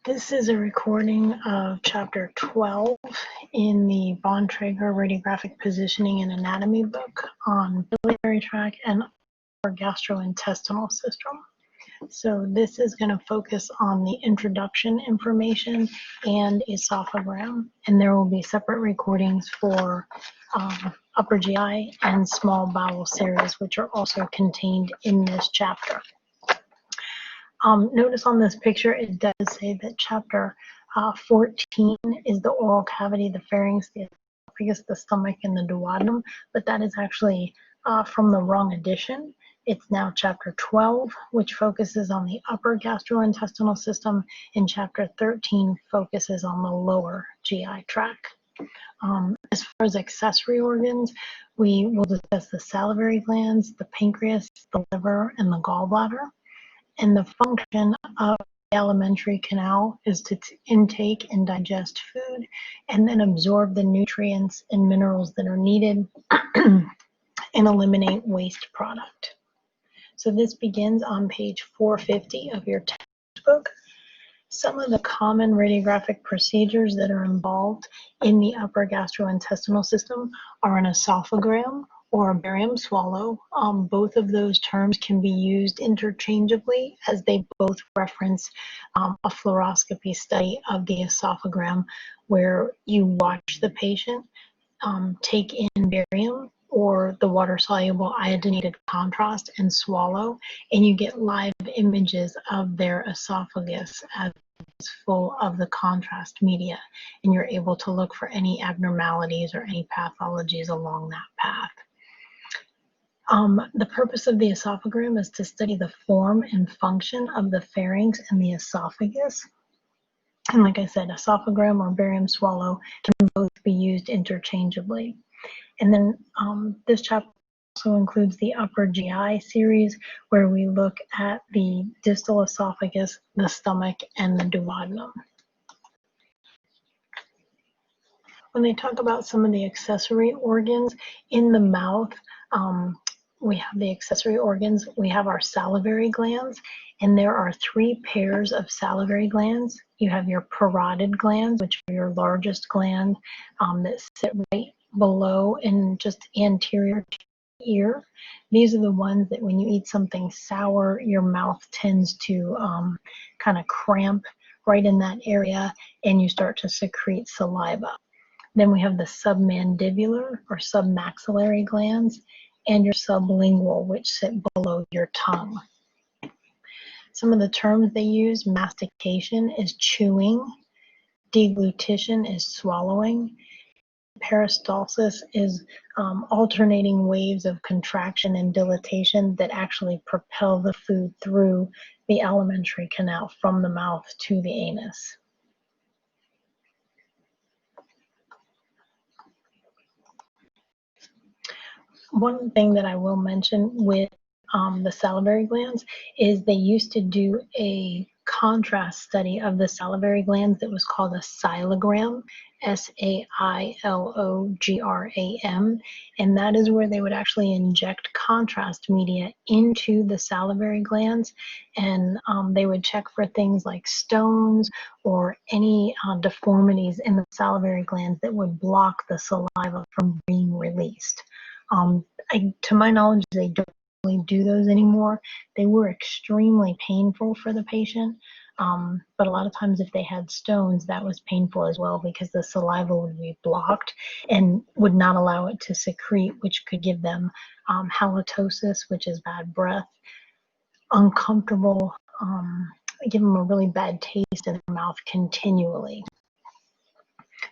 This is a recording of Chapter 12 in the Bontrager Radiographic Positioning and Anatomy book on biliary tract and our gastrointestinal system. So this is going to focus on the introduction information and esophagram, and there will be separate recordings for upper GI and small bowel series, which are also contained in this chapter. Notice on this picture, it does say that chapter 14 is the oral cavity, the pharynx, the esophagus, the stomach, and the duodenum, but that is actually from the wrong edition. It's now chapter 12, which focuses on the upper gastrointestinal system, and chapter 13 focuses on the lower GI tract. As far as accessory organs, we will discuss the salivary glands, the pancreas, the liver, and the gallbladder. And the function of the alimentary canal is to intake and digest food and then absorb the nutrients and minerals that are needed and eliminate waste product. So this begins on page 450 of your textbook. Some of the common radiographic procedures that are involved in the upper gastrointestinal system are an esophagram or a barium swallow. Both of those terms can be used interchangeably as they both reference a fluoroscopy study of the esophagram where you watch the patient take in barium or the water-soluble iodinated contrast and swallow, and you get live images of their esophagus as it's full of the contrast media, and you're able to look for any abnormalities or any pathologies along that path. The purpose of the esophagram is to study the form and function of the pharynx and the esophagus. And like I said, esophagram or barium swallow can both be used interchangeably. And then this chapter also includes the upper GI series where we look at the distal esophagus, the stomach, and the duodenum. When they talk about some of the accessory organs in the mouth, we have the accessory organs. We have our salivary glands, and there are three pairs of salivary glands. You have your parotid glands, which are your largest gland that sit right below and just anterior to the ear. These are the ones that when you eat something sour, your mouth tends to kind of cramp right in that area, and you start to secrete saliva. Then we have the submandibular or submaxillary glands, and your sublingual, which sit below your tongue. Some of the terms they use: mastication is chewing, deglutition is swallowing, peristalsis is alternating waves of contraction and dilatation that actually propel the food through the alimentary canal from the mouth to the anus. One thing that I will mention with the salivary glands is they used to do a contrast study of the salivary glands that was called a silogram, S-A-I-L-O-G-R-A-M, and that is where they would actually inject contrast media into the salivary glands, and they would check for things like stones or any deformities in the salivary glands that would block the saliva from being released. To my knowledge, they don't really do those anymore. They were extremely painful for the patient, but a lot of times if they had stones, that was painful as well because the saliva would be blocked and would not allow it to secrete, which could give them halitosis, which is bad breath, uncomfortable, give them a really bad taste in their mouth continually.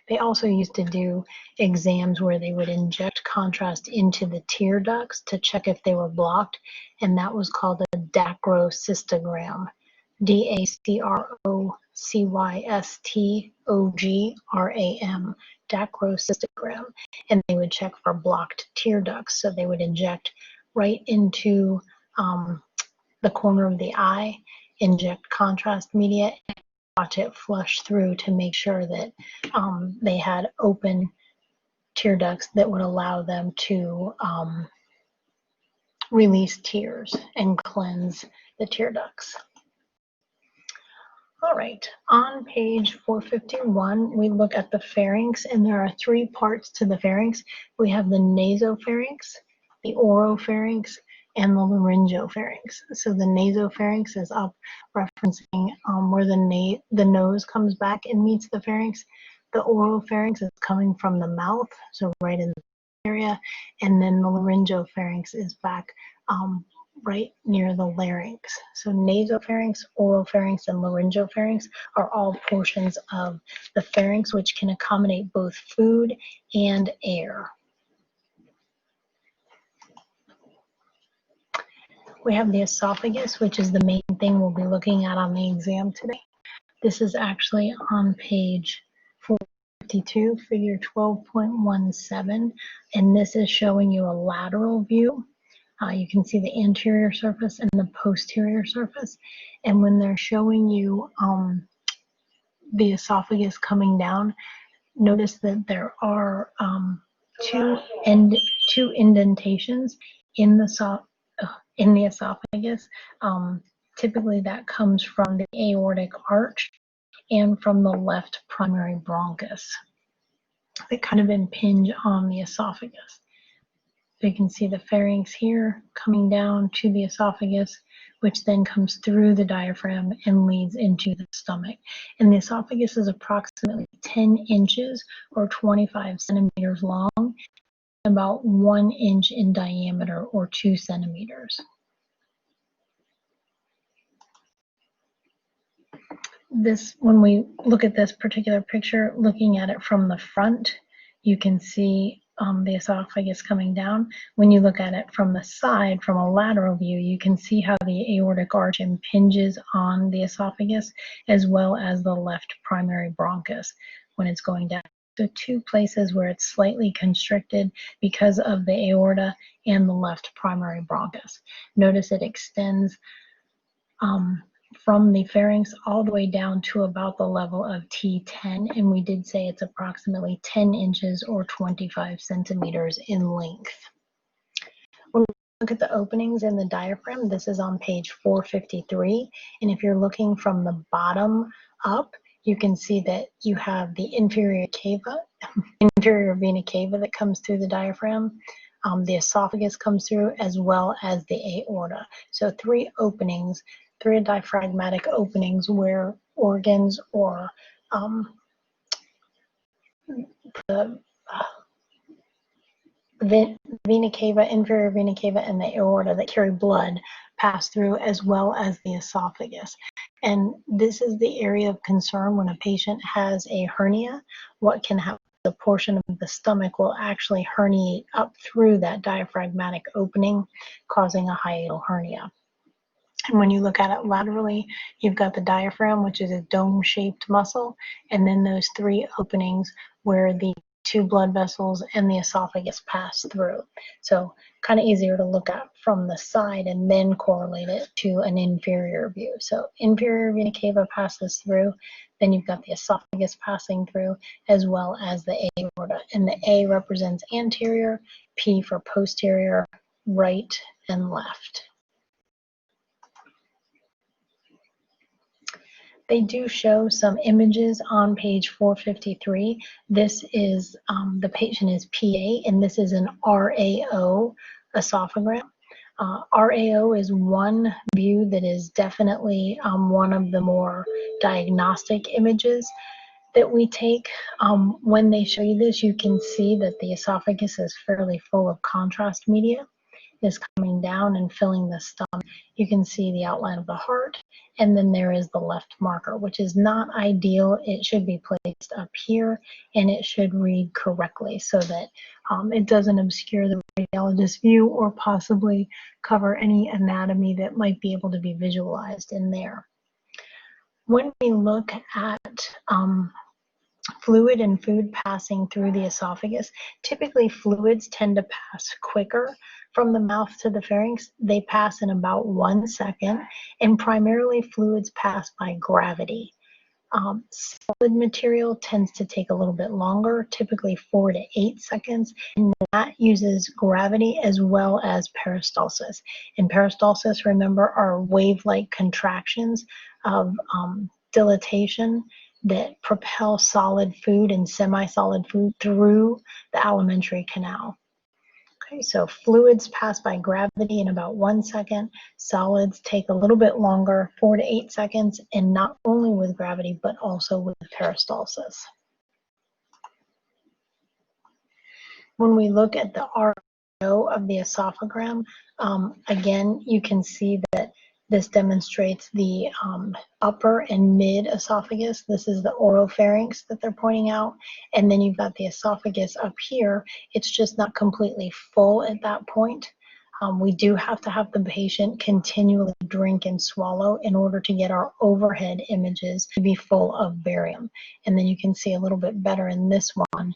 They also used to do exams where they would inject contrast into the tear ducts to check if they were blocked, and that was called a dacrocystogram, D-A-C-R-O-C-Y-S-T-O-G-R-A-M, dacrocystogram, and they would check for blocked tear ducts. So they would inject right into the corner of the eye, inject contrast media, watch it flush through to make sure that they had open tear ducts that would allow them to release tears and cleanse the tear ducts. All right, on page 451, we look at the pharynx, and there are three parts to the pharynx. We have the nasopharynx, the oropharynx, and the laryngopharynx. So the nasopharynx is up, referencing where the nose comes back and meets the pharynx. The oropharynx is coming from the mouth, so right in the area, and then the laryngopharynx is back right near the larynx. So nasopharynx, oropharynx, and laryngopharynx are all portions of the pharynx which can accommodate both food and air. We have the esophagus, which is the main thing we'll be looking at on the exam today. This is actually on page 452, figure 12.17, and this is showing you a lateral view. You can see the anterior surface and the posterior surface. And when they're showing you the esophagus coming down, notice that there are two indentations in the esophagus. Typically that comes from the aortic arch and from the left primary bronchus. They kind of impinge on the esophagus. So you can see the pharynx here coming down to the esophagus, which then comes through the diaphragm and leads into the stomach. And the esophagus is approximately 10 inches or 25 centimeters long, about 1 inch in diameter or 2 centimeters. When we look at this particular picture, looking at it from the front, you can see the esophagus coming down. When you look at it from the side, from a lateral view, you can see how the aortic arch impinges on the esophagus, as well as the left primary bronchus when it's going down. So two places where it's slightly constricted because of the aorta and the left primary bronchus. Notice it extends from the pharynx all the way down to about the level of T10, and we did say it's approximately 10 inches or 25 centimeters in length. When we look at the openings in the diaphragm, this is on page 453, and if you're looking from the bottom up, you can see that you have the inferior vena cava that comes through the diaphragm. The esophagus comes through, as well as the aorta. So three diaphragmatic openings where organs or the vena cava, inferior vena cava, and the aorta that carry blood pass through, as well as the esophagus. And this is the area of concern when a patient has a hernia. What can happen? The portion of the stomach will actually herniate up through that diaphragmatic opening, causing a hiatal hernia. And when you look at it laterally, you've got the diaphragm, which is a dome-shaped muscle, and then those three openings where the two blood vessels and the esophagus pass through. So kind of easier to look at from the side and then correlate it to an inferior view. So inferior vena cava passes through, then you've got the esophagus passing through, as well as the aorta. And the A represents anterior, P for posterior, right and left. They do show some images on page 453. This is, the patient is PA, and this is an RAO esophagram. RAO is one view that is definitely one of the more diagnostic images that we take. When they show you this, you can see that the esophagus is fairly full of contrast media. Is coming down and filling the stomach. You can see the outline of the heart, and then there is the left marker, which is not ideal. It should be placed up here, and it should read correctly so that it doesn't obscure the radiologist's view or possibly cover any anatomy that might be able to be visualized in there. When we look at fluid and food passing through the esophagus, typically fluids tend to pass quicker from the mouth to the pharynx. They pass in about 1 second, and primarily fluids pass by gravity. Solid material tends to take a little bit longer, typically 4 to 8 seconds, and that uses gravity as well as peristalsis. And peristalsis, remember, are wave-like contractions of dilatation that propel solid food and semi-solid food through the alimentary canal. Okay, so fluids pass by gravity in about 1 second. Solids take a little bit longer, 4 to 8 seconds, and not only with gravity, but also with peristalsis. When we look at the RO of the esophagram, again, you can see that this demonstrates the upper and mid esophagus. This is the oropharynx that they're pointing out. And then you've got the esophagus up here. It's just not completely full at that point. We do have to have the patient continually drink and swallow in order to get our overhead images to be full of barium. And then you can see a little bit better in this one.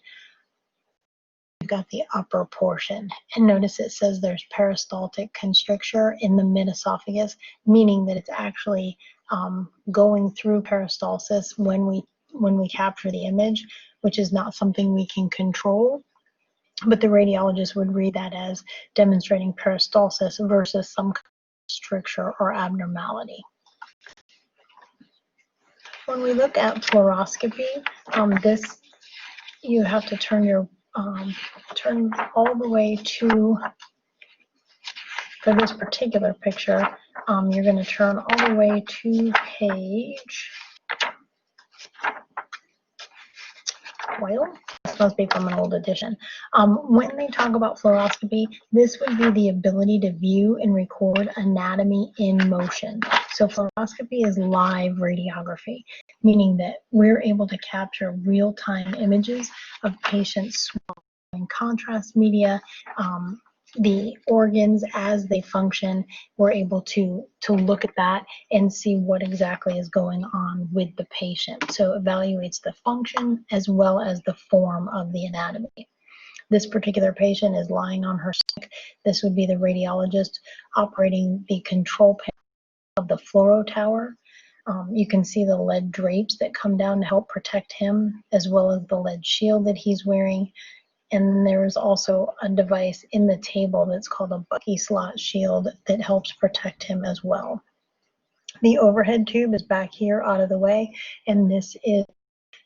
You've got the upper portion, and notice it says there's peristaltic constricture in the mid-esophagus, meaning that it's actually going through peristalsis when we capture the image, which is not something we can control. But the radiologist would read that as demonstrating peristalsis versus some stricture or abnormality. When we look at fluoroscopy, this you have to turn your turn all the way to, for this particular picture, you're going to turn all the way to page, well, this must be from an old edition. When they talk about fluoroscopy, this would be the ability to view and record anatomy in motion. So fluoroscopy is live radiography, meaning that we're able to capture real-time images of patients swallowing contrast media, the organs as they function. We're able to look at that and see what exactly is going on with the patient. So it evaluates the function as well as the form of the anatomy. This particular patient is lying on her stomach. This would be the radiologist operating the control panel of the fluoro tower. You can see the lead drapes that come down to help protect him, as well as the lead shield that he's wearing. And there is also a device in the table that's called a Bucky slot shield that helps protect him as well. The overhead tube is back here out of the way, and this is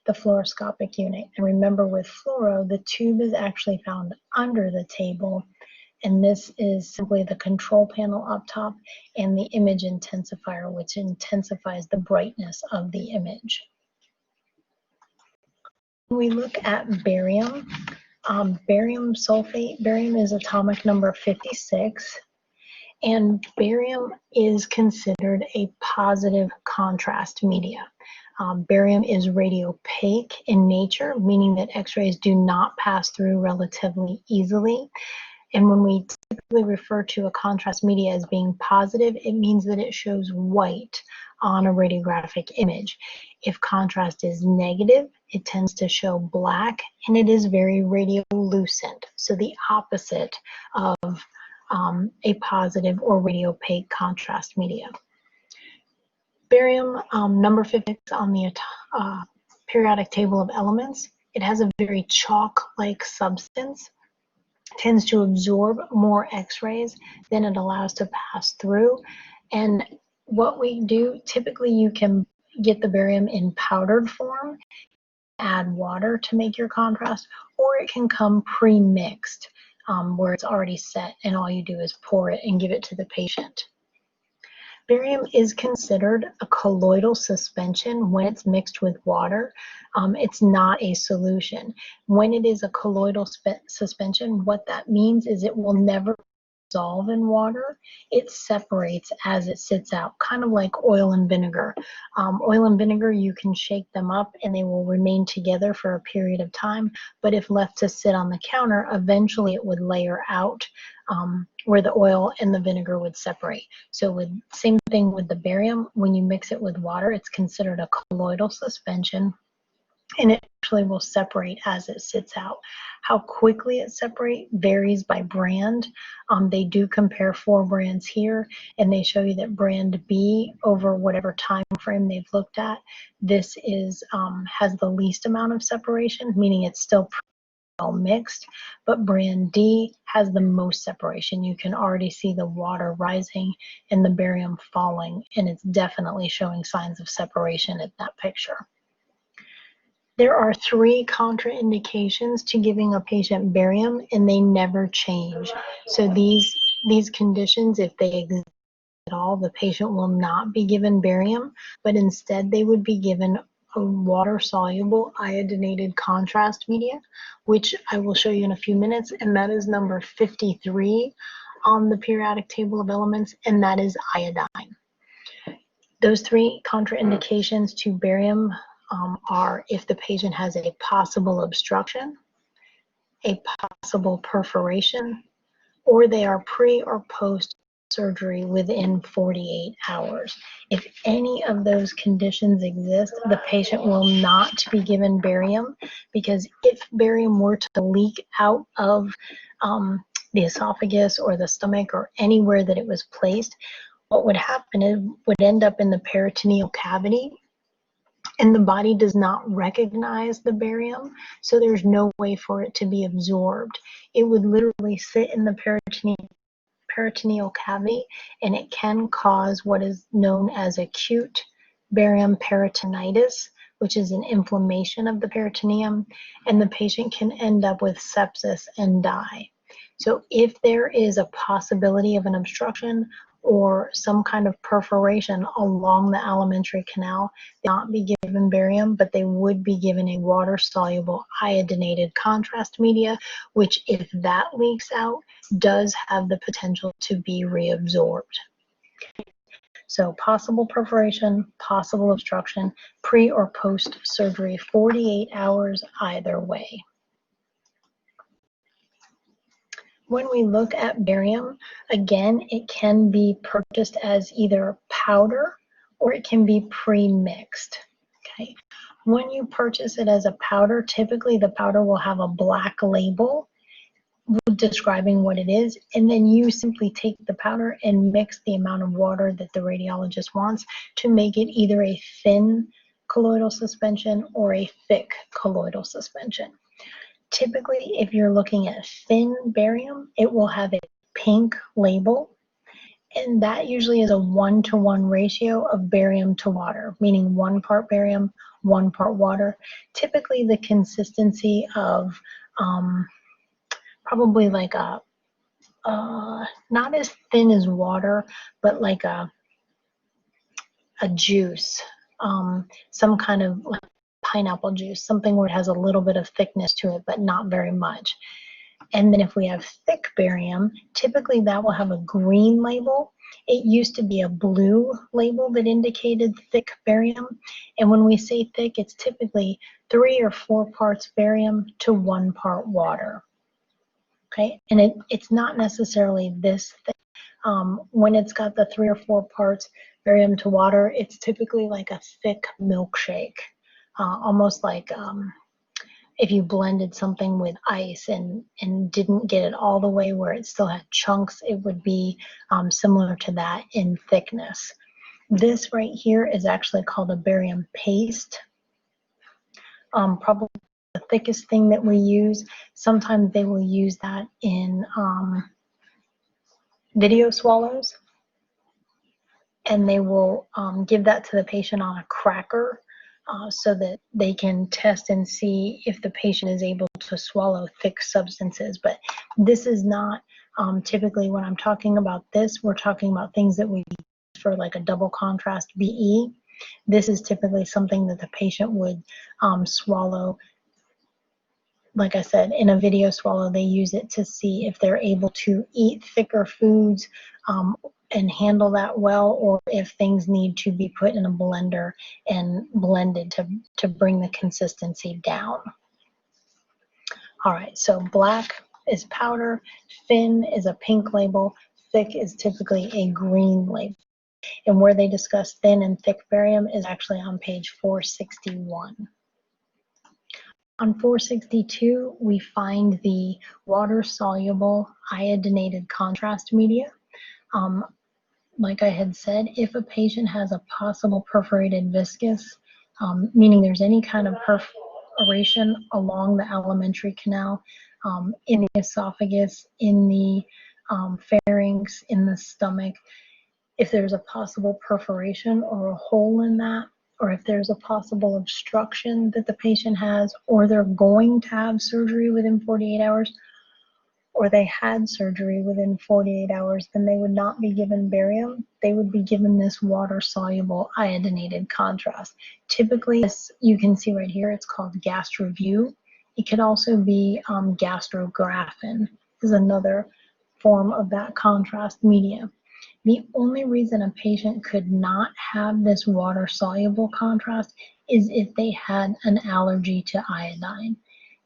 the fluoroscopic unit. And remember, with fluoro, the tube is actually found under the table, and this is simply the control panel up top and the image intensifier, which intensifies the brightness of the image. When we look at barium, barium sulfate, barium is atomic number 56, and barium is considered a positive contrast media. Barium is radiopaque in nature, meaning that X-rays do not pass through relatively easily. And when we typically refer to a contrast media as being positive, it means that it shows white on a radiographic image. If contrast is negative, it tends to show black, and it is very radiolucent, so the opposite of a positive or radiopaque contrast media. Barium, number 56 on the periodic table of elements, it has a very chalk-like substance, tends to absorb more X-rays than it allows to pass through. And what we do, typically you can get the barium in powdered form, add water to make your contrast, or it can come pre-mixed where it's already set and all you do is pour it and give it to the patient. Barium is considered a colloidal suspension when it's mixed with water. It's not a solution. When it is a colloidal suspension, what that means is it will never dissolve in water. It separates as it sits out, kind of like oil and vinegar. Oil and vinegar, you can shake them up and they will remain together for a period of time, but if left to sit on the counter, eventually it would layer out where the oil and the vinegar would separate. So same thing with the barium, when you mix it with water, it's considered a colloidal suspension, and it actually will separate as it sits out. How quickly it separates varies by brand. They do compare 4 brands here, and they show you that brand B, over whatever time frame they've looked at, this is has the least amount of separation, meaning it's still well mixed, but brand D has the most separation. You can already see the water rising and the barium falling, and it's definitely showing signs of separation in that picture. There are 3 contraindications to giving a patient barium, and they never change. So these conditions, if they exist at all, the patient will not be given barium, but instead they would be given a water-soluble iodinated contrast media, which I will show you in a few minutes, and that is number 53 on the periodic table of elements, and that is iodine. Those 3 contraindications to barium are if the patient has a possible obstruction, a possible perforation, or they are pre or post surgery within 48 hours. If any of those conditions exist, the patient will not be given barium, because if barium were to leak out of the esophagus or the stomach or anywhere that it was placed, what would happen is it would end up in the peritoneal cavity, and the body does not recognize the barium, so there's no way for it to be absorbed. It would literally sit in the peritoneal cavity, and it can cause what is known as acute barium peritonitis, which is an inflammation of the peritoneum, and the patient can end up with sepsis and die. So if there is a possibility of an obstruction or some kind of perforation along the alimentary canal, they will not be given barium, but they would be given a water-soluble iodinated contrast media, which, if that leaks out, does have the potential to be reabsorbed. So possible perforation, possible obstruction, pre or post surgery, 48 hours either way. When we look at barium, again, it can be purchased as either powder or it can be pre-mixed. Okay. When you purchase it as a powder, typically the powder will have a black label describing what it is, and then you simply take the powder and mix the amount of water that the radiologist wants to make it either a thin colloidal suspension or a thick colloidal suspension. Typically, if you're looking at thin barium, it will have a pink label, and that usually is a 1-to-1 ratio of barium to water, meaning 1 part barium, 1 part water. Typically, the consistency of probably like a, not as thin as water, but like a juice, some kind of like pineapple juice, something where it has a little bit of thickness to it, but not very much. And then if we have thick barium, typically that will have a green label. It used to be a blue label that indicated thick barium. And when we say thick, it's typically 3 or 4 parts barium to 1 part water. Okay, and it's not necessarily this thick. When it's got the 3 or 4 parts barium to water, it's typically like a thick milkshake. Almost like if you blended something with ice and didn't get it all the way where it still had chunks, it would be similar to that in thickness. This right here is actually called a barium paste. Probably the thickest thing that we use. Sometimes they will use that in video swallows, and they will give that to the patient on a cracker, so that they can test and see if the patient is able to swallow thick substances. But this is not typically, when I'm talking about this, we're talking about things that we use for like a double contrast BE. This is typically something that the patient would swallow. Like I said, in a video swallow, they use it to see if they're able to eat thicker foods and handle that well, or if things need to be put in a blender and blended to bring the consistency down. All right, so black is powder, thin is a pink label, thick is typically a green label. And where they discuss thin and thick barium is actually on page 461. On 462, we find the water-soluble iodinated contrast media. Like I had said, if a patient has a possible perforated viscus, meaning there's any kind of perforation along the alimentary canal, in the esophagus, in the pharynx, in the stomach, if there's a possible perforation or a hole in that, or if there's a possible obstruction that the patient has, or they're going to have surgery within 48 hours, or they had surgery within 48 hours, then they would not be given barium. They would be given this water-soluble iodinated contrast. Typically, as you can see right here, it's called Gastroview. It could also be gastrographin, is another form of that contrast media. The only reason a patient could not have this water-soluble contrast is if they had an allergy to iodine.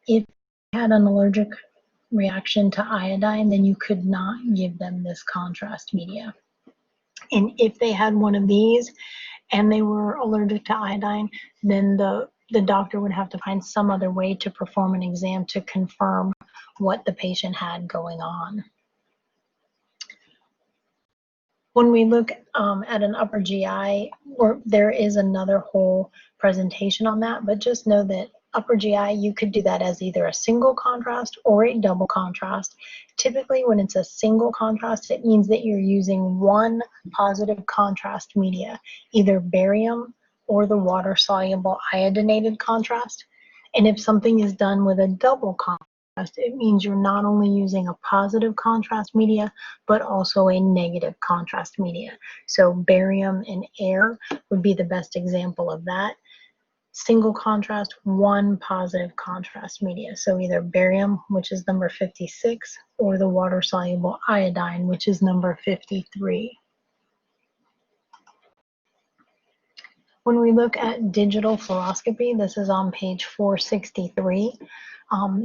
If they had an allergic reaction to iodine, then you could not give them this contrast media. And if they had one of these and they were allergic to iodine, then the doctor would have to find some other way to perform an exam to confirm what the patient had going on. When we look at an upper GI, there is another whole presentation on that, but just know that upper GI, you could do that as either a single contrast or a double contrast. Typically, when it's a single contrast, it means that you're using one positive contrast media, either barium or the water-soluble iodinated contrast. And if something is done with a double contrast, it means you're not only using a positive contrast media, but also a negative contrast media. So barium and air would be the best example of that. Single contrast, one positive contrast media. So either barium, which is number 56, or the water-soluble iodine, which is number 53. When we look at digital fluoroscopy, this is on page 463.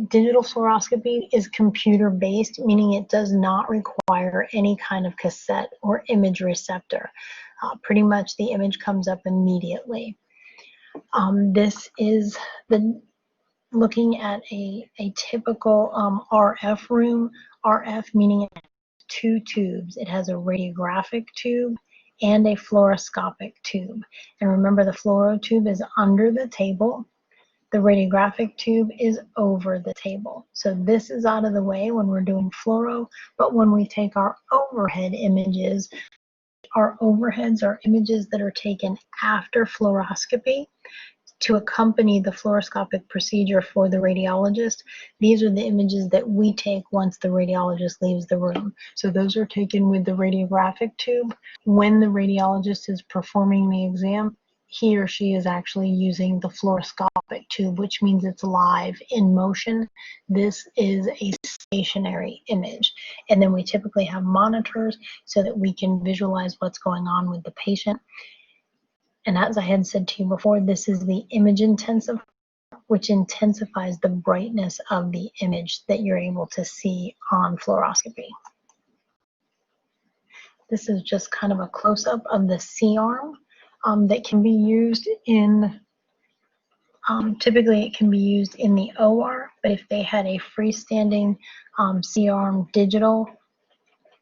Digital fluoroscopy is computer-based, meaning it does not require any kind of cassette or image receptor. Pretty much the image comes up immediately. This is looking at a typical RF room. RF meaning it has two tubes. It has a radiographic tube and a fluoroscopic tube. And remember, the fluoro tube is under the table. The radiographic tube is over the table. So this is out of the way when we're doing fluoro, but when we take our overhead images, our overheads are images that are taken after fluoroscopy to accompany the fluoroscopic procedure for the radiologist. These are the images that we take once the radiologist leaves the room. So those are taken with the radiographic tube. When the radiologist is performing the exam, he or she is actually using the fluoroscopic tube, which means it's live in motion. This is a stationary image. And then we typically have monitors so that we can visualize what's going on with the patient. And as I had said to you before, this is the image intensifier, which intensifies the brightness of the image that you're able to see on fluoroscopy. This is just kind of a close-up of the C-arm that can be used in, typically it can be used in the OR, but if they had a freestanding C-arm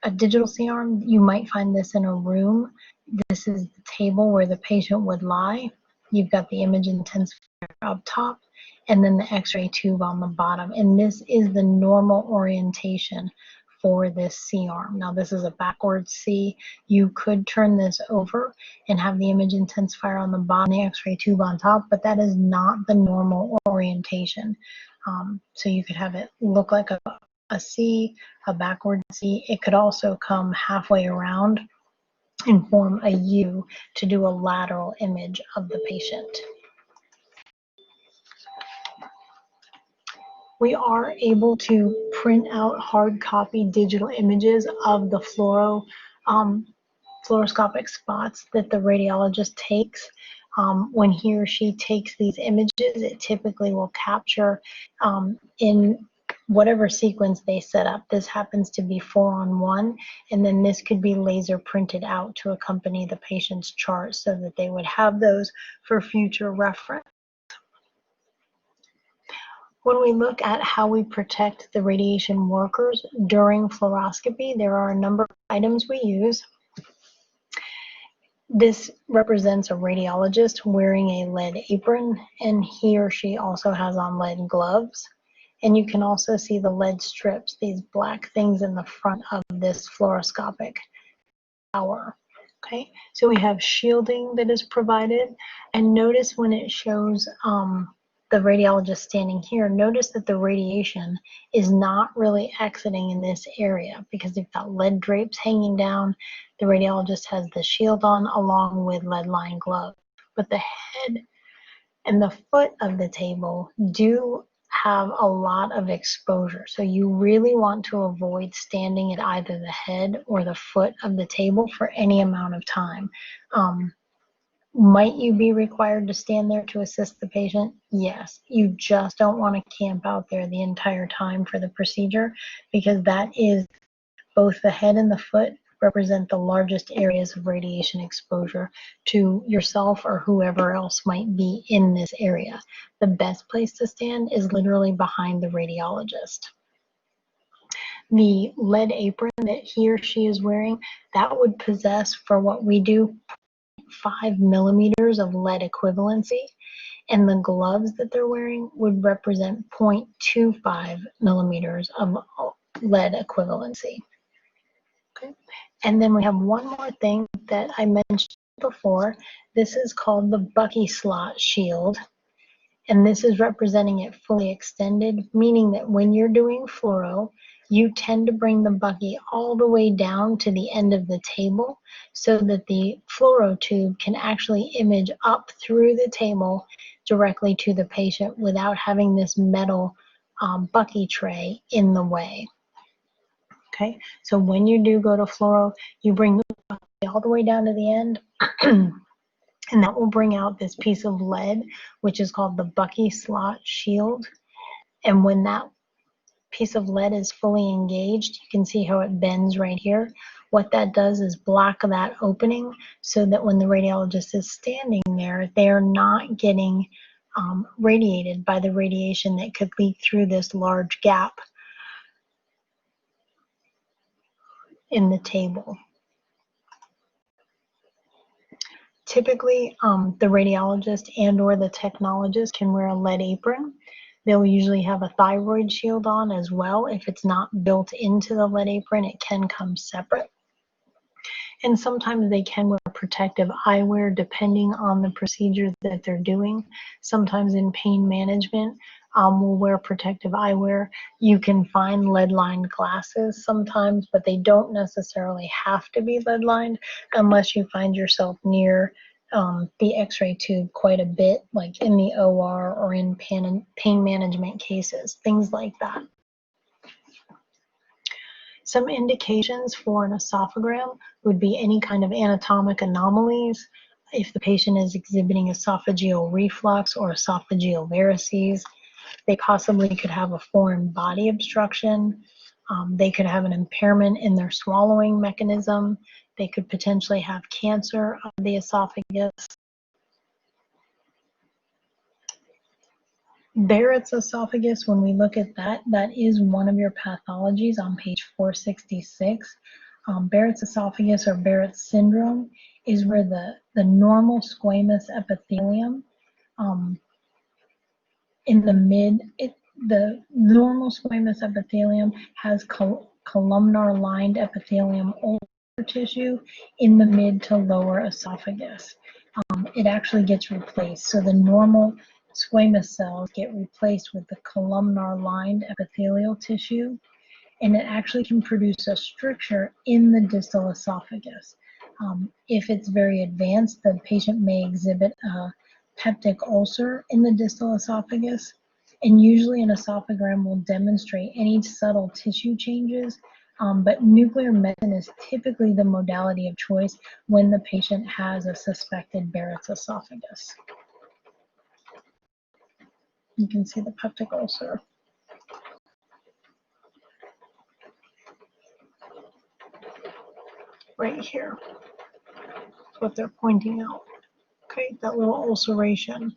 a digital C-arm, you might find this in a room. This is the table where the patient would lie. You've got the image intensifier up top and then the X-ray tube on the bottom. And this is the normal orientation for this C-arm. Now this is a backwards C. You could turn this over and have the image intensifier on the bottom, the X-ray tube on top, but that is not the normal orientation. So you could have it look like a C, a backward C. It could also come halfway around and form a U to do a lateral image of the patient. We are able to print out hard copy digital images of the fluoroscopic spots that the radiologist takes. When he or she takes these images, it typically will capture in whatever sequence they set up. This happens to be 4-on-1, and then this could be laser printed out to accompany the patient's chart so that they would have those for future reference. When we look at how we protect the radiation workers during fluoroscopy, there are a number of items we use. This represents a radiologist wearing a lead apron, and he or she also has on lead gloves. And you can also see the lead strips, these black things in the front of this fluoroscopic tower. Okay, so we have shielding that is provided, and notice when it shows the radiologist standing here, notice that the radiation is not really exiting in this area because they've got lead drapes hanging down. The radiologist has the shield on along with lead-lined gloves, but the head and the foot of the table do have a lot of exposure. So you really want to avoid standing at either the head or the foot of the table for any amount of time. Might you be required to stand there to assist the patient? Yes. You just don't want to camp out there the entire time for the procedure, because that is both the head and the foot represent the largest areas of radiation exposure to yourself or whoever else might be in this area. The best place to stand is literally behind the radiologist. The lead apron that he or she is wearing, that would possess, for what we do, 5 millimeters of lead equivalency, and the gloves that they're wearing would represent 0.25 millimeters of lead equivalency. Okay. And then we have one more thing that I mentioned before. This is called the Bucky slot shield, and this is representing it fully extended, meaning that when you're doing fluoro, you tend to bring the Bucky all the way down to the end of the table so that the fluoro tube can actually image up through the table directly to the patient without having this metal Bucky tray in the way. Okay, so when you do go to fluoro, you bring the Bucky all the way down to the end, and that will bring out this piece of lead, which is called the Bucky slot shield. And when that piece of lead is fully engaged, you can see how it bends right here. What that does is block that opening so that when the radiologist is standing there, they are not getting radiated by the radiation that could leak through this large gap in the table. Typically, the radiologist and or the technologist can wear a lead apron. They'll usually have a thyroid shield on as well. If it's not built into the lead apron, it can come separate. And sometimes they can wear protective eyewear depending on the procedure that they're doing. Sometimes in pain management, we'll wear protective eyewear. You can find lead-lined glasses sometimes, but they don't necessarily have to be lead-lined unless you find yourself near the x-ray tube quite a bit, like in the OR or in pain management cases, things like that. Some indications for an esophagram would be any kind of anatomic anomalies. If the patient is exhibiting esophageal reflux or esophageal varices, they possibly could have a foreign body obstruction. They could have an impairment in their swallowing mechanism. They could potentially have cancer of the esophagus. Barrett's esophagus, when we look at that, that is one of your pathologies on page 466. Barrett's esophagus or Barrett's syndrome is where the normal squamous epithelium in the the normal squamous epithelium has columnar lined epithelium ulcer tissue in the mid to lower esophagus. It actually gets replaced. So the normal squamous cells get replaced with the columnar lined epithelial tissue, and it actually can produce a stricture in the distal esophagus. If it's very advanced, the patient may exhibit a peptic ulcer in the distal esophagus, and usually an esophagram will demonstrate any subtle tissue changes, but nuclear medicine is typically the modality of choice when the patient has a suspected Barrett's esophagus. You can see the peptic ulcer. Right here. That's what they're pointing out. Okay, that little ulceration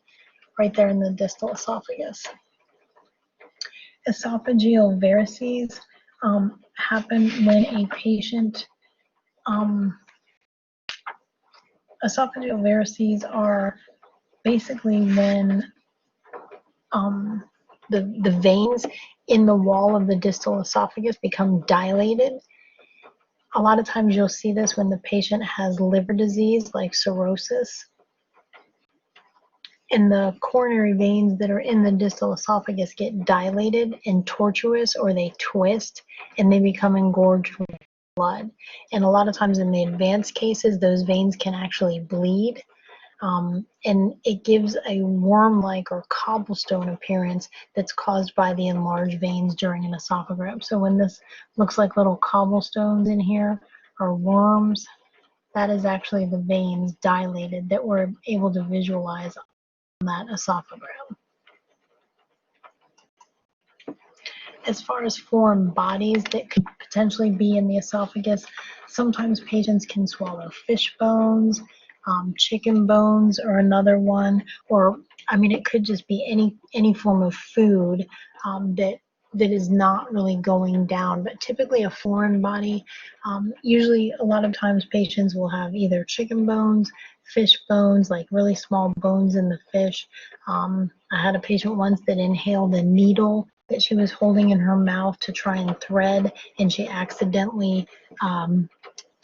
right there in the distal esophagus. Esophageal varices happen when a patient esophageal varices are basically when the veins in the wall of the distal esophagus become dilated. A lot of times you'll see this when the patient has liver disease like cirrhosis, and the coronary veins that are in the distal esophagus get dilated and tortuous, or they twist and they become engorged with blood. And a lot of times in the advanced cases, those veins can actually bleed. And it gives a worm-like or cobblestone appearance that's caused by the enlarged veins during an esophagram. So when this looks like little cobblestones in here or worms, that is actually the veins dilated that we're able to visualize on that esophagram. As far as foreign bodies that could potentially be in the esophagus, sometimes patients can swallow fish bones, chicken bones are another one, or I mean, it could just be any form of food that is not really going down. But typically a foreign body, usually a lot of times patients will have either chicken bones, fish bones, like really small bones in the fish. I had a patient once that inhaled a needle that she was holding in her mouth to try and thread, and she accidentally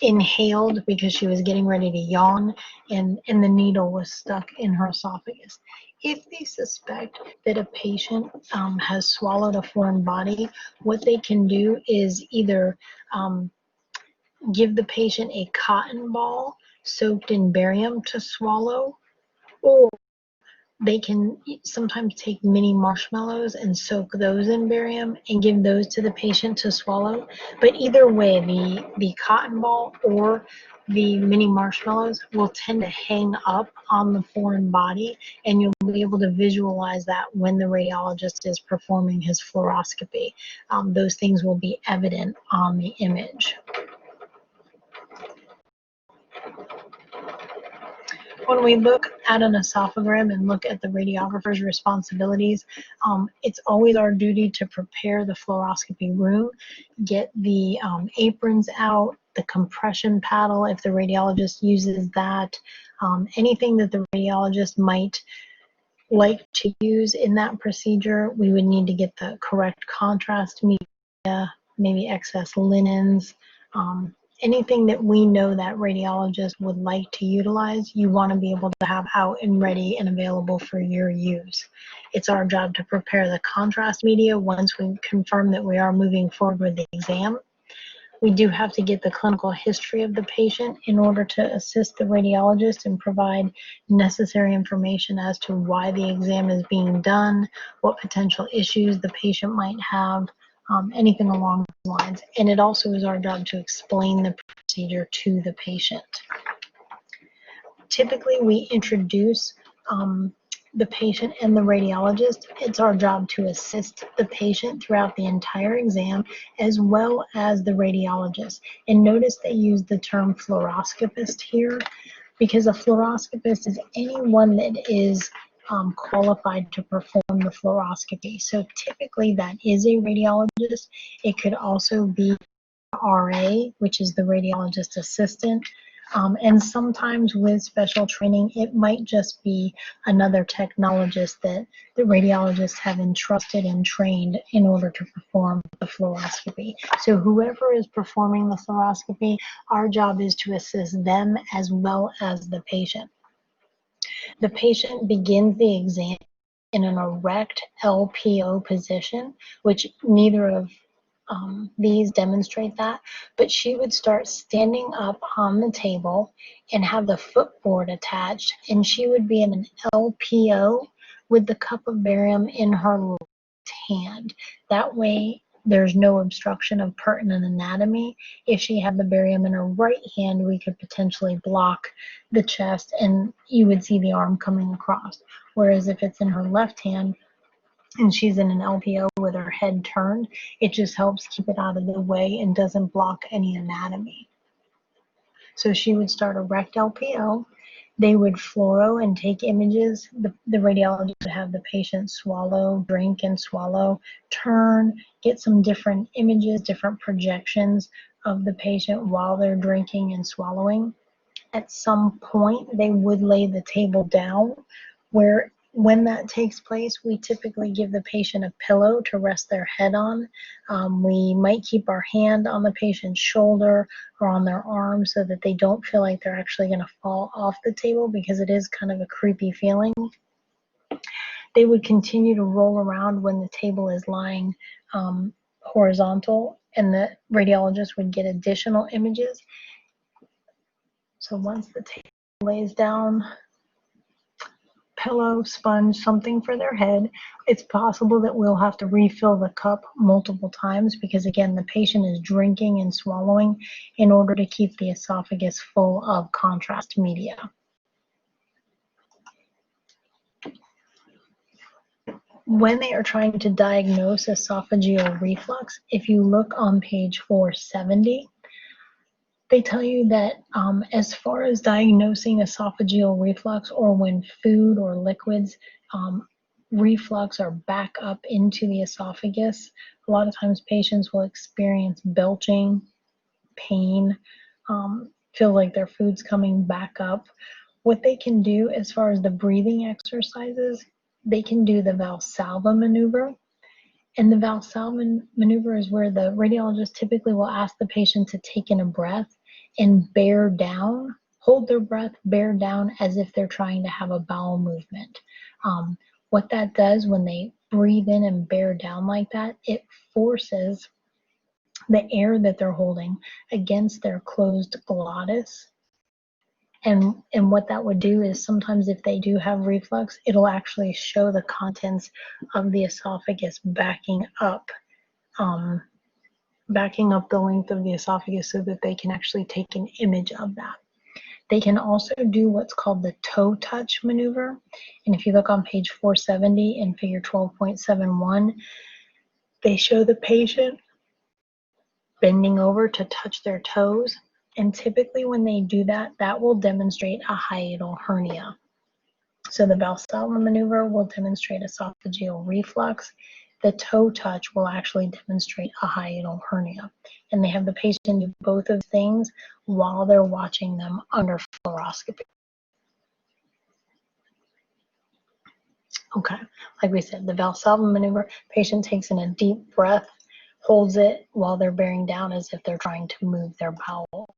inhaled because she was getting ready to yawn, and the needle was stuck in her esophagus. If they suspect that a patient has swallowed a foreign body, what they can do is either give the patient a cotton ball soaked in barium to swallow, or they can sometimes take mini marshmallows and soak those in barium and give those to the patient to swallow. But either way, the cotton ball or the mini marshmallows will tend to hang up on the foreign body, and you'll be able to visualize that when the radiologist is performing his fluoroscopy. Those things will be evident on the image. When we look at an esophagram and look at the radiographer's responsibilities, it's always our duty to prepare the fluoroscopy room, get the aprons out, the compression paddle if the radiologist uses that, anything that the radiologist might like to use in that procedure. We would need to get the correct contrast media, maybe excess linens, anything that we know that radiologist would like to utilize, you want to be able to have out and ready and available for your use. It's our job to prepare the contrast media once we confirm that we are moving forward with the exam. We do have to get the clinical history of the patient in order to assist the radiologist and provide necessary information as to why the exam is being done, what potential issues the patient might have, anything along those lines. And it also is our job to explain the procedure to the patient. Typically, we introduce the patient and the radiologist. It's our job to assist the patient throughout the entire exam, as well as the radiologist. And notice they use the term fluoroscopist here, because a fluoroscopist is anyone that is qualified to perform the fluoroscopy. So typically that is a radiologist. It could also be RA, which is the radiologist assistant. And sometimes with special training, it might just be another technologist that the radiologists have entrusted and trained in order to perform the fluoroscopy. So whoever is performing the fluoroscopy, our job is to assist them as well as the patient. The patient begins the exam in an erect LPO position, which neither of these demonstrate that, but she would start standing up on the table and have the footboard attached, and she would be in an LPO with the cup of barium in her left hand. That way there's no obstruction of pertinent anatomy. If she had the barium in her right hand, we could potentially block the chest and you would see the arm coming across. Whereas if it's in her left hand, and she's in an LPO with her head turned, it just helps keep it out of the way and doesn't block any anatomy. So she would start erect LPO. They would fluoro and take images. The radiologist would have the patient swallow, drink and swallow, turn, get some different images, different projections of the patient while they're drinking and swallowing. at some point they would lay the table down, where when that takes place, we typically give the patient a pillow to rest their head on. We might keep our hand on the patient's shoulder or on their arm so that they don't feel like they're actually going to fall off the table, because it is kind of a creepy feeling. They would continue to roll around when the table is lying horizontal, and the radiologist would get additional images. So once the table lays down, pillow, sponge, something for their head, it's possible that we'll have to refill the cup multiple times, because again, the patient is drinking and swallowing in order to keep the esophagus full of contrast media. When they are trying to diagnose esophageal reflux, if you look on page 470, they tell you that as far as diagnosing esophageal reflux, or when food or liquids reflux or back up into the esophagus, a lot of times patients will experience belching, pain, feel like their food's coming back up. What they can do as far as the breathing exercises, they can do the Valsalva maneuver. And the Valsalva maneuver is where the radiologist typically will ask the patient to take in a breath and bear down, hold their breath, bear down as if they're trying to have a bowel movement. What that does when they breathe in and bear down like that, it forces the air that they're holding against their closed glottis. And what that would do is, sometimes if they do have reflux, it'll actually show the contents of the esophagus backing up the length of the esophagus, so that they can actually take an image of that. They can also do what's called the toe touch maneuver. And if you look on page 470 in figure 12.71, they show the patient bending over to touch their toes. And typically when they do that, that will demonstrate a hiatal hernia. So the Valsalva maneuver will demonstrate esophageal reflux. The toe touch will actually demonstrate a hiatal hernia. And they have the patient do both of things while they're watching them under fluoroscopy. Okay, like we said, the Valsalva maneuver, patient takes in a deep breath, holds it while they're bearing down as if they're trying to move their bowels.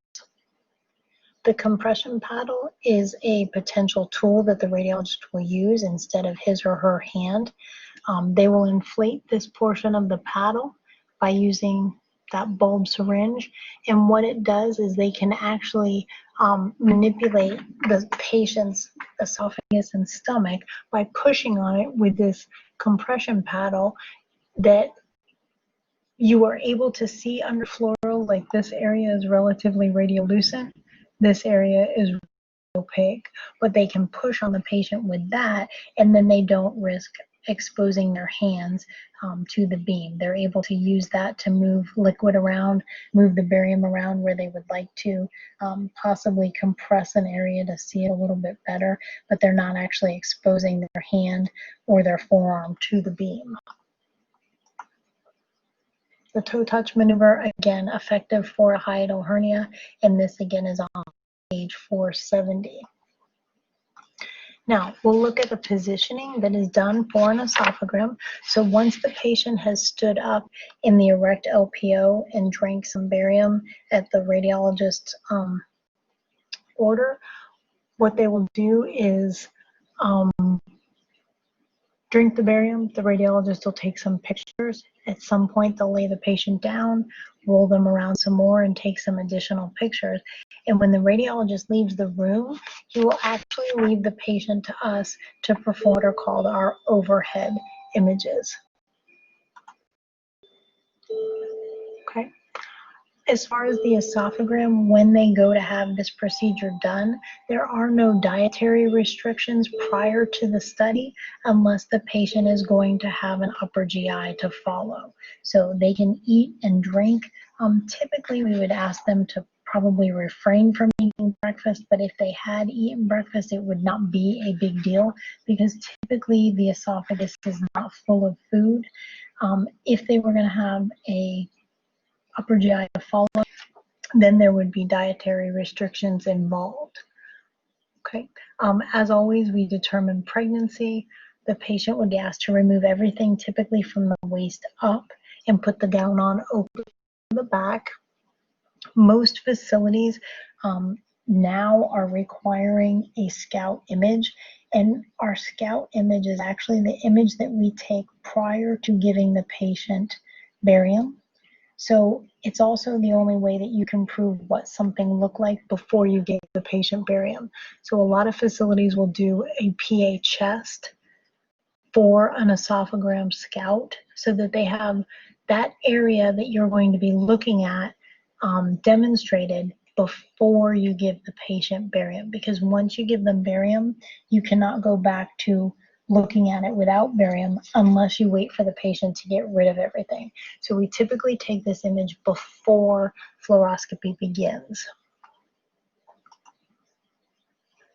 The compression paddle is a potential tool that the radiologist will use instead of his or her hand. They will inflate this portion of the paddle by using that bulb syringe, and what it does is they can actually manipulate the patient's esophagus and stomach by pushing on it with this compression paddle that you are able to see under fluoro. Like, this area is relatively radiolucent, this area is opaque, but they can push on the patient with that, and then they don't risk exposing their hands to the beam. They're able to use that to move liquid around, move the barium around where they would like to, possibly compress an area to see it a little bit better, but they're not actually exposing their hand or their forearm to the beam. The toe touch maneuver, again, effective for a hiatal hernia, and this again is on page 470. Now, we'll look at the positioning that is done for an esophagram. So once the patient has stood up in the erect LPO and drank some barium at the radiologist's order, what they will do is drink the barium. The radiologist will take some pictures. At some point, they'll lay the patient down, roll them around some more, and take some additional pictures. And when the radiologist leaves the room, he will actually leave the patient to us to perform what are called our overhead images. Okay. As far as the esophagram, when they go to have this procedure done, there are no dietary restrictions prior to the study unless the patient is going to have an upper GI to follow. So they can eat and drink. Typically, we would ask them to probably refrain from eating breakfast, but if they had eaten breakfast, it would not be a big deal, because typically the esophagus is not full of food. If they were going to have a upper GI to follow, then there would be dietary restrictions involved. Okay. As always, we determine pregnancy. The patient would be asked to remove everything, typically from the waist up, and put the gown on open to the back. Most facilities now are requiring a scout image, and our scout image is actually the image that we take prior to giving the patient barium. So it's also the only way that you can prove what something looked like before you gave the patient barium. So a lot of facilities will do a PA chest for an esophagram scout so that they have that area that you're going to be looking at demonstrated before you give the patient barium. Because once you give them barium, you cannot go back to looking at it without barium unless you wait for the patient to get rid of everything. So we typically take this image before fluoroscopy begins.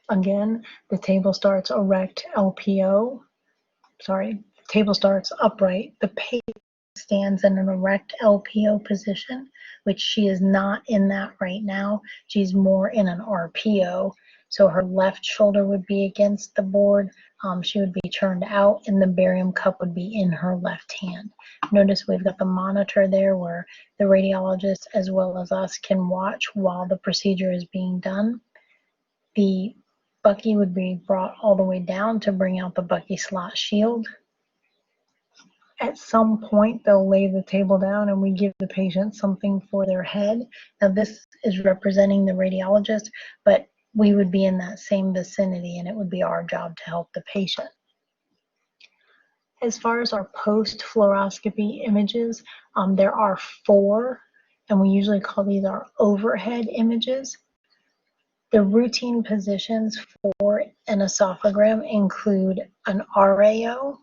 Again, the table starts erect LPO. Sorry, the table starts upright. The patient stands in an erect LPO position, which she is not in that right now. She's more in an RPO. So her left shoulder would be against the board. She would be turned out, and the barium cup would be in her left hand. Notice we've got the monitor there where the radiologist as well as us can watch while the procedure is being done. The bucky would be brought all the way down to bring out the bucky slot shield. At some point, they'll lay the table down and we give the patient something for their head. Now, this is representing the radiologist, but we would be in that same vicinity and it would be our job to help the patient. As far as our post-fluoroscopy images, there are 4, and we usually call these our overhead images. The routine positions for an esophagram include an RAO,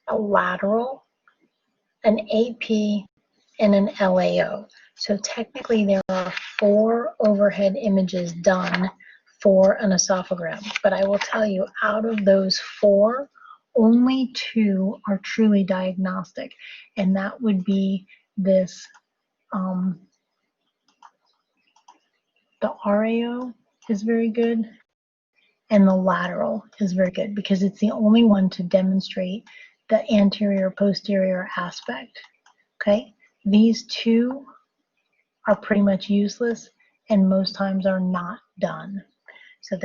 a lateral, an AP, and an LAO. So technically there are 4 overhead images done for an esophagram. But I will tell you, out of those 4, only 2 are truly diagnostic. And that would be this, the RAO is very good, and the lateral is very good because it's the only one to demonstrate the anterior posterior aspect. Okay, these 2 are pretty much useless and most times are not done. So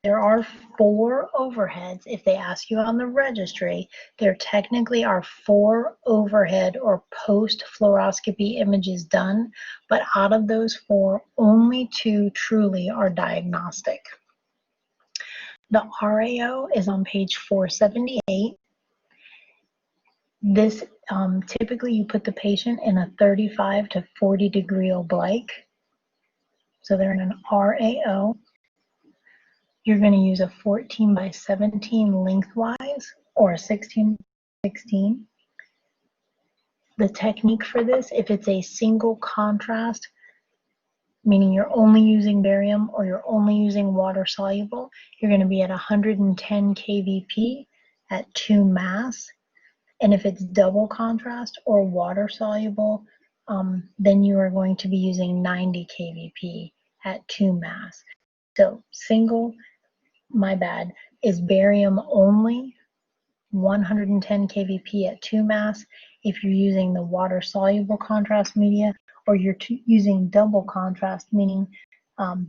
there are 4 overheads. If they ask you on the registry, there technically are 4 overhead or post fluoroscopy images done, but out of those 4, only 2 truly are diagnostic. The RAO is on page 478. This typically you put the patient in a 35 to 40 degree oblique. So they're in an RAO. You're going to use a 14 by 17 lengthwise or a 16 by 16. The technique for this, if it's a single contrast, meaning you're only using barium or you're only using water soluble, you're going to be at 110 kVp at 2 mass. And if it's double contrast or water soluble, then you are going to be using 90 kVp at 2 mass. So single, my bad, is barium only, 110 kVp at 2 mass. If you're using the water soluble contrast media, or you're using double contrast, meaning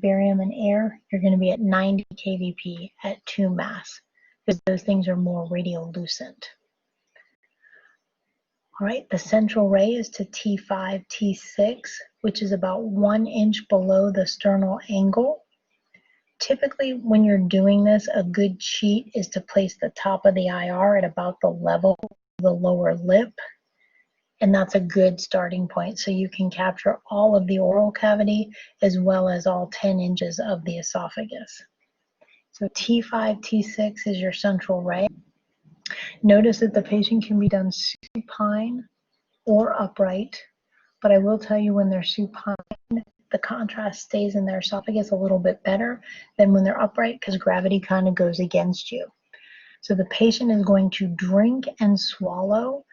barium and air, you're going to be at 90 kVp at 2 mass because those things are more radiolucent. All right, the central ray is to T5, T6, which is about 1 inch below the sternal angle. Typically, when you're doing this, a good cheat is to place the top of the IR at about the level of the lower lip. And that's a good starting point. So you can capture all of the oral cavity as well as all 10 inches of the esophagus. So T5, T6 is your central ray. Notice that the patient can be done supine or upright, but I will tell you when they're supine, the contrast stays in their esophagus a little bit better than when they're upright because gravity kind of goes against you. So the patient is going to drink and swallow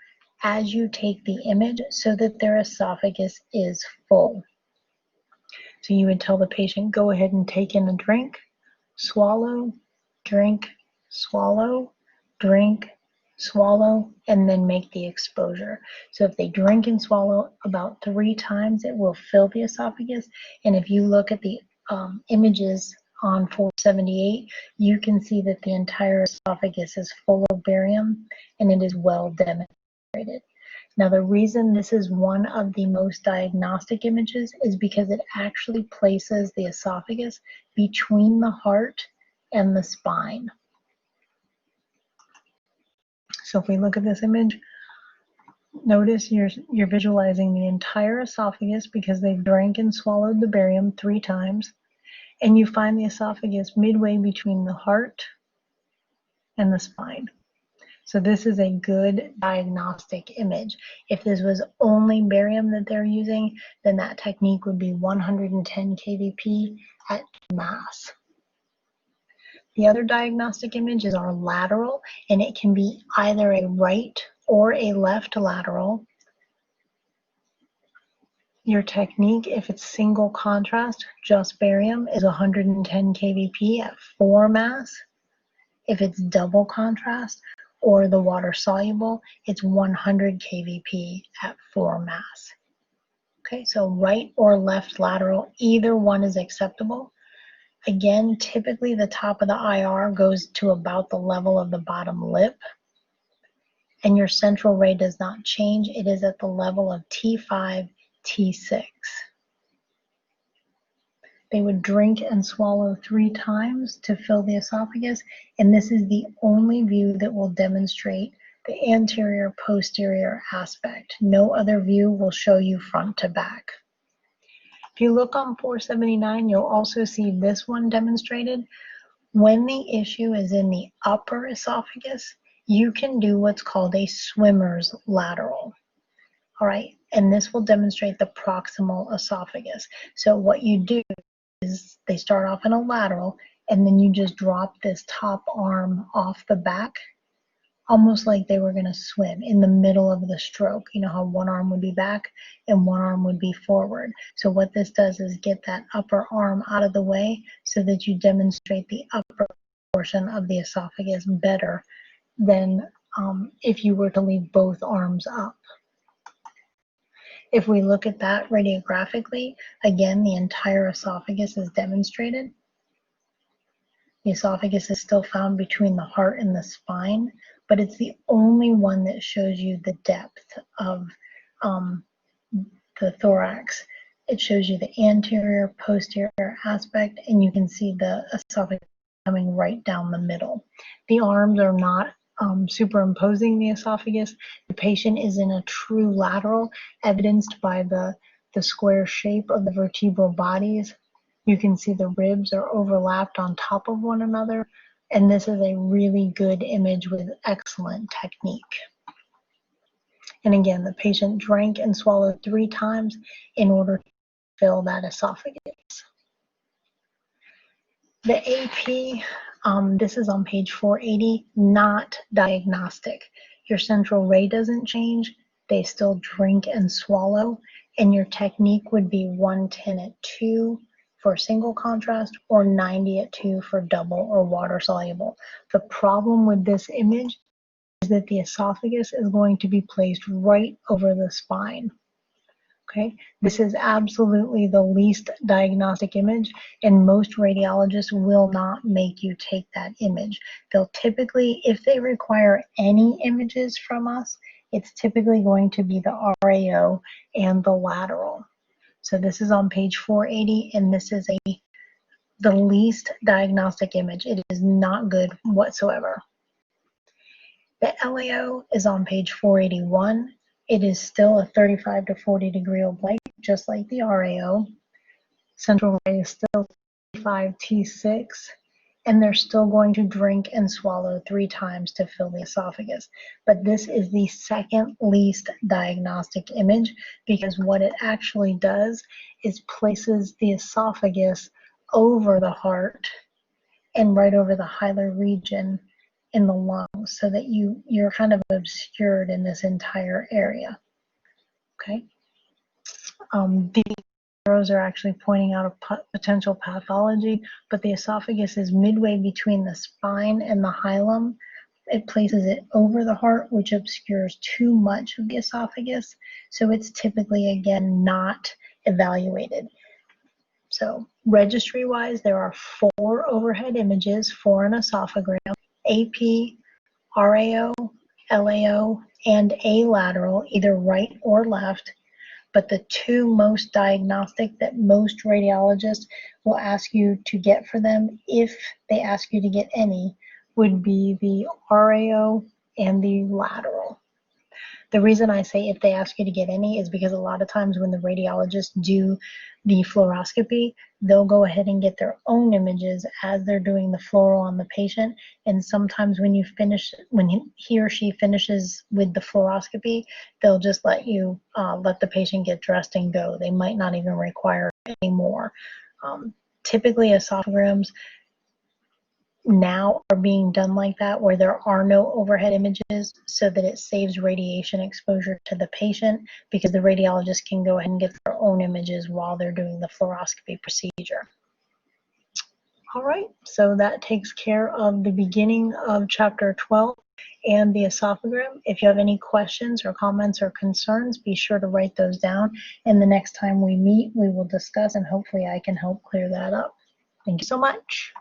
as you take the image so that their esophagus is full. So you would tell the patient, go ahead and take in a drink, swallow, drink, swallow, drink, swallow, and then make the exposure. So if they drink and swallow about 3 times, it will fill the esophagus. And if you look at the images on 478, you can see that the entire esophagus is full of barium, and it is well demonstrated. Now, the reason this is one of the most diagnostic images is because it actually places the esophagus between the heart and the spine. So if we look at this image, notice you're visualizing the entire esophagus because they've drank and swallowed the barium 3 times, and you find the esophagus midway between the heart and the spine. So this is a good diagnostic image. If this was only barium that they're using, then that technique would be 110 kVp at mass. The other diagnostic image is our lateral, and it can be either a right or a left lateral. Your technique, if it's single contrast, just barium, is 110 kVp at 4 mass. If it's double contrast or the water soluble, it's 100 kVp at 4 mass. Okay, so right or left lateral, either one is acceptable. Again, typically the top of the IR goes to about the level of the bottom lip, and your central ray does not change. It is at the level of T5, T6. They would drink and swallow 3 times to fill the esophagus, and this is the only view that will demonstrate the anterior posterior aspect. No other view will show you front to back. If you look on 479, you'll also see this one demonstrated. When the issue is in the upper esophagus, you can do what's called a swimmer's lateral. All right, and this will demonstrate the proximal esophagus. So what you do is they start off in a lateral, and then you just drop this top arm off the back, almost like they were going to swim in the middle of the stroke. You know how one arm would be back and one arm would be forward. So what this does is get that upper arm out of the way so that you demonstrate the upper portion of the esophagus better than if you were to leave both arms up. If we look at that radiographically, again, the entire esophagus is demonstrated. The esophagus is still found between the heart and the spine, but it's the only one that shows you the depth of the thorax. It shows you the anterior, posterior aspect, and you can see the esophagus coming right down the middle. The arms are not superimposing the esophagus. The patient is in a true lateral, evidenced by the square shape of the vertebral bodies. You can see the ribs are overlapped on top of one another, and this is a really good image with excellent technique. And again, the patient drank and swallowed 3 times in order to fill that esophagus. The AP, this is on page 480, not diagnostic. Your central ray doesn't change. They still drink and swallow, and your technique would be 110 at 2 for single contrast or 90 at 2 for double or water soluble. The problem with this image is that the esophagus is going to be placed right over the spine. Okay, this is absolutely the least diagnostic image, and most radiologists will not make you take that image. They'll typically, if they require any images from us, it's typically going to be the RAO and the lateral. So this is on page 480, and this is the least diagnostic image. It is not good whatsoever. The LAO is on page 481. It is still a 35 to 40 degree oblique, just like the RAO. Central ray is still 35 T6, and they're still going to drink and swallow 3 times to fill the esophagus. But this is the second least diagnostic image, because what it actually does is places the esophagus over the heart and right over the hilar region in the lungs, so that you're kind of obscured in this entire area. Okay. arrows are actually pointing out a potential pathology, but the esophagus is midway between the spine and the hilum. It places it over the heart, which obscures too much of the esophagus. So it's typically, again, not evaluated. So registry-wise, there are 4 overhead images for an esophagram: AP, RAO, LAO, and alateral, either right or left. But the 2 most diagnostic that most radiologists will ask you to get for them, if they ask you to get any, would be the RAO and the lateral. The reason I say if they ask you to get any is because a lot of times when the radiologists do the fluoroscopy, they'll go ahead and get their own images as they're doing the fluoro on the patient. And sometimes when he or she finishes with the fluoroscopy, they'll just let you let the patient get dressed and go. They might not even require any more. Typically, esophagograms now are being done like that, where there are no overhead images, so that it saves radiation exposure to the patient, because the radiologist can go ahead and get their own images while they're doing the fluoroscopy procedure. All right, so that takes care of the beginning of chapter 12 and the esophagram. If you have any questions or comments or concerns, be sure to write those down, and the next time we meet, we will discuss, and hopefully I can help clear that up. Thank you so much.